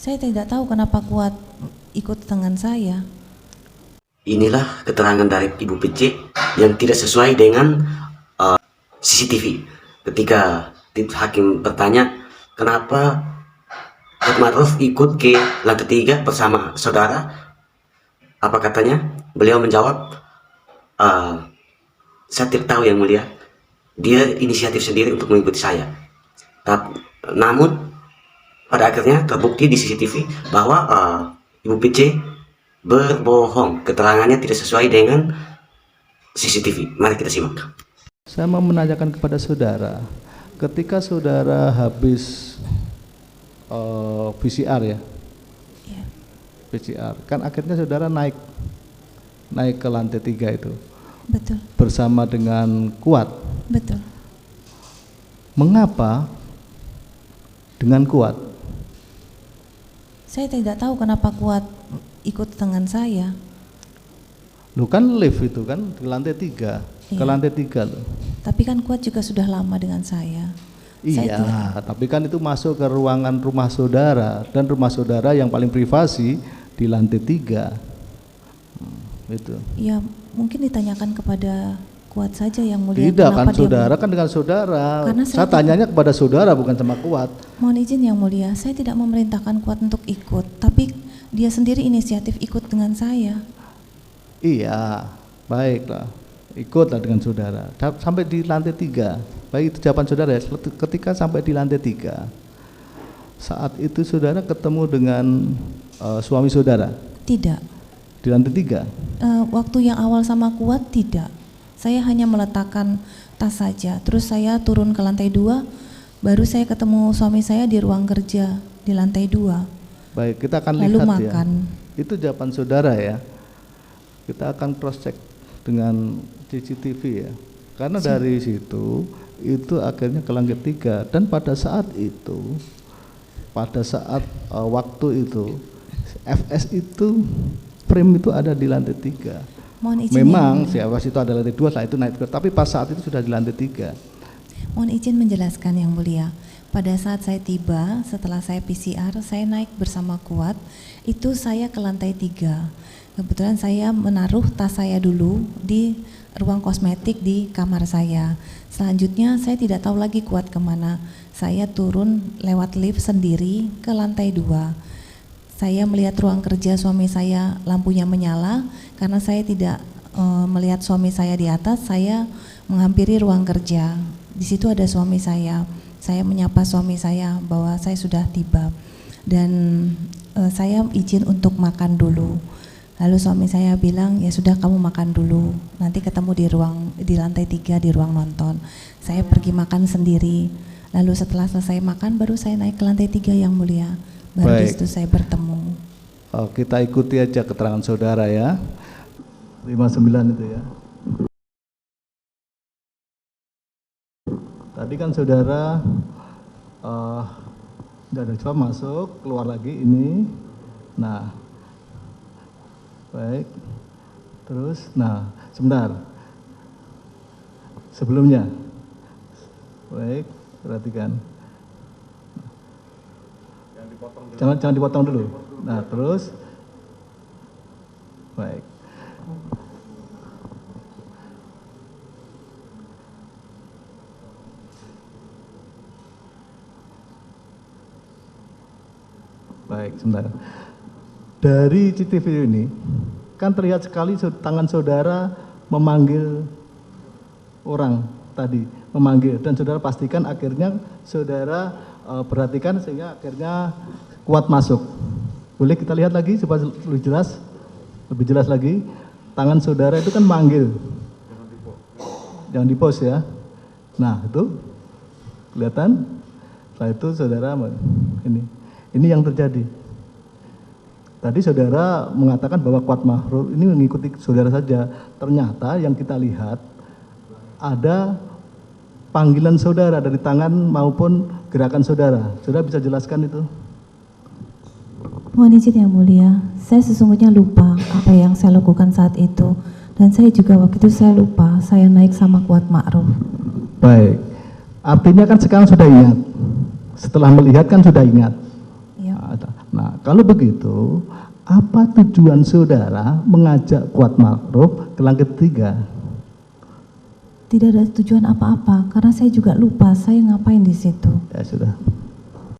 Saya tidak tahu kenapa Kuat ikut dengan saya. Inilah keterangan dari Ibu PC yang tidak sesuai dengan CCTV. Ketika hakim bertanya, kenapa Kuat Ma'ruf ikut ke lantai 3 bersama saudara? Apa katanya? Beliau menjawab, saya tidak tahu yang mulia. Dia inisiatif sendiri untuk mengikuti saya. Namun pada akhirnya terbukti di CCTV bahwa Ibu PC berbohong, keterangannya tidak sesuai dengan CCTV. Mari kita simak. Saya mau menanyakan kepada saudara, ketika saudara habis PCR ya, Ya, PCR, kan akhirnya saudara naik ke lantai 3 itu betul, bersama dengan Kuat. betul. Mengapa dengan Kuat? Saya tidak tahu kenapa Kuat ikut dengan saya. Lu kan lift itu kan di lantai 3, ke Iya. lantai 3 loh. Tapi kan Kuat juga sudah lama dengan saya. Saya Iya, tapi kan itu masuk ke ruangan rumah saudara, dan rumah saudara yang paling privasi di lantai 3. Itu. Ya, mungkin ditanyakan kepada Kuat saja yang mulia. Tidak kan, kenapa dia saudara kan dengan saudara. Karena Saya tanyanya kepada saudara bukan sama Kuat. Mohon izin yang mulia, saya tidak memerintahkan Kuat untuk ikut, tapi dia sendiri inisiatif ikut dengan saya. Iya, baiklah, ikutlah dengan saudara sampai di lantai 3. Baik, itu jawaban saudara ya. Ketika sampai di lantai 3, saat itu saudara ketemu dengan suami saudara Tidak. di lantai 3. Waktu yang awal sama Kuat tidak. Saya hanya meletakkan tas saja. Terus saya turun ke lantai 2, baru saya ketemu suami saya di ruang kerja di lantai 2. Baik, kita akan Lalu lihat makan. ya. Itu jawaban saudara ya. Kita akan cross check dengan CCTV ya. Karena dari situ itu akhirnya ke lantai 3, dan pada saat itu, waktu itu FS itu frame itu ada di lantai 3. Mohon izin Memang si yang mulia. FS itu ada lantai 2, setelah itu naik ke, tapi pas saat itu sudah di lantai 3. Mohon izin menjelaskan yang mulia. Pada saat saya tiba, setelah saya PCR, saya naik bersama Kuat. Itu saya ke lantai 3. Kebetulan saya menaruh tas saya dulu di ruang kosmetik di kamar saya. Selanjutnya saya tidak tahu lagi Kuat kemana. Saya turun lewat lift sendiri ke lantai 2. Saya melihat ruang kerja suami saya lampunya menyala. Karena saya tidak melihat suami saya di atas, saya menghampiri ruang kerja. Di situ ada suami saya. Saya menyapa suami saya bahwa saya sudah tiba. Dan saya izin untuk makan dulu. Lalu suami saya bilang, ya sudah kamu makan dulu, nanti ketemu di lantai 3 di ruang nonton. Saya pergi makan sendiri. Lalu setelah selesai makan baru saya naik ke lantai 3 yang mulia. Baru di situ saya bertemu. Kita ikuti aja keterangan saudara ya. 59 itu ya. Tadi kan saudara ada coba masuk, keluar lagi ini. Nah, baik. Terus, nah, sebentar. Sebelumnya, baik, perhatikan. Jangan dipotong dulu. Nah, terus, baik. Baik, sebentar. Dari CCTV ini kan terlihat sekali tangan saudara memanggil orang tadi, memanggil, dan saudara pastikan akhirnya saudara perhatikan sehingga akhirnya Kuat masuk. Boleh kita lihat lagi supaya lebih jelas lagi. Tangan saudara itu kan manggil. Jangan di pause ya. Nah, itu kelihatan. Setelah itu saudara ini yang terjadi. Tadi saudara mengatakan bahwa Kuat Ma'ruf ini mengikuti saudara saja. Ternyata yang kita lihat ada panggilan saudara dari tangan maupun gerakan saudara. Saudara bisa jelaskan itu? Mohon izin yang mulia, saya sesungguhnya lupa apa yang saya lakukan saat itu. Dan saya juga waktu itu saya lupa, saya naik sama Kuat Ma'ruf. Baik, artinya kan sekarang sudah ingat. Setelah melihat kan sudah ingat. Ya. Nah, kalau begitu, apa tujuan saudara mengajak Kuat Ma'ruf ke langit 3? Tidak ada tujuan apa-apa, karena saya juga lupa saya ngapain di situ. Ya sudah.